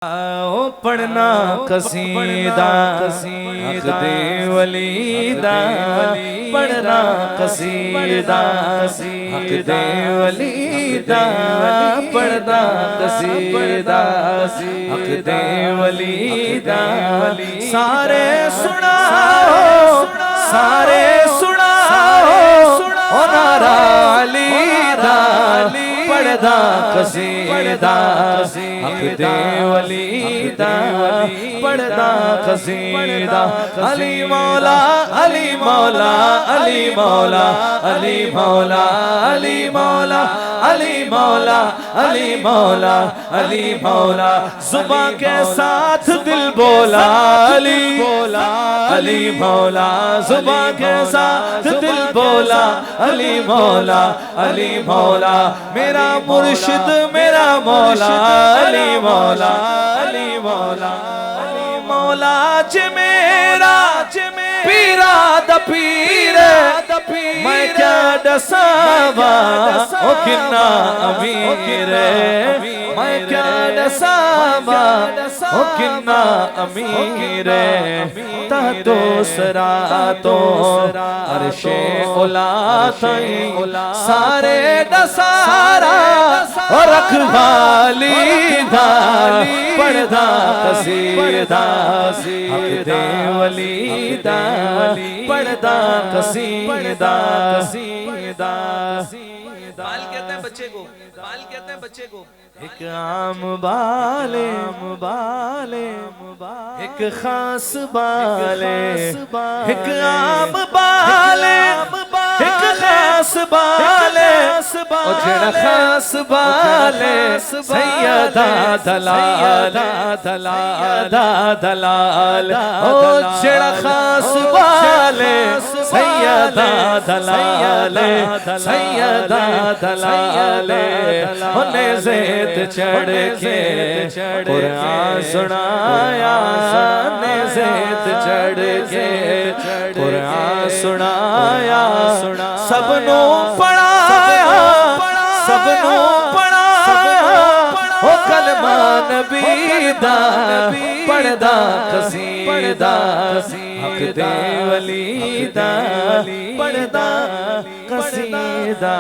आओ पढ़ना कसीदा हक दे वलीदा पढ़ना कसीदा हक दे वलीदा पढ़ना कसीदा हक दे वलीदा सारे सुनाओ सारे सुनाओ ओ नारा अलीदा पढ़दा कसीदा हक दे वलीदा पढ़दा कसीदा अली मौला अली मौला अली मौला अली मौला अली मौला अली मौला अली मौला अली मौला जुबां के साथ दिल बोला अली बोला अली मौला जुबां के साथ दिल बोला अली मौला अली मौला मेरा मुर्शिद मेरा मौला अली मौला अली मौला अली मौला च मेरा पीरा द पीर मैं क्या दसावा ओ किन्ना अमीर मैं क्या दसावा ओ किन्ना अमीर तो सरा तो अरशे उला सारे दसारा और रखवाली दाली पढ़दा कसीदा हक दे वलीदा पढ़दा कसीदा कसीदा बाल कहते हैं बच्चे को बाल कहते हैं बच्चे को एक आम बाले एक खास बाले एक आम बाले एक खास बाले ओ जेड़ा खास बाले सैयदा दलाल दलाल ओ जेड़ा खास बाले सैयदा दलाल सैयदा दलाल ओने ज़ेद चढ़ के कुरान सुनाया ने ज़ेद चढ़ के कुरान सुनाया सबनों पढ़ाया सबनों पढ़ाया हो कलमा नबी दा पढ़दा कसीदा हक दे वलीदा पढ़दा कसीदा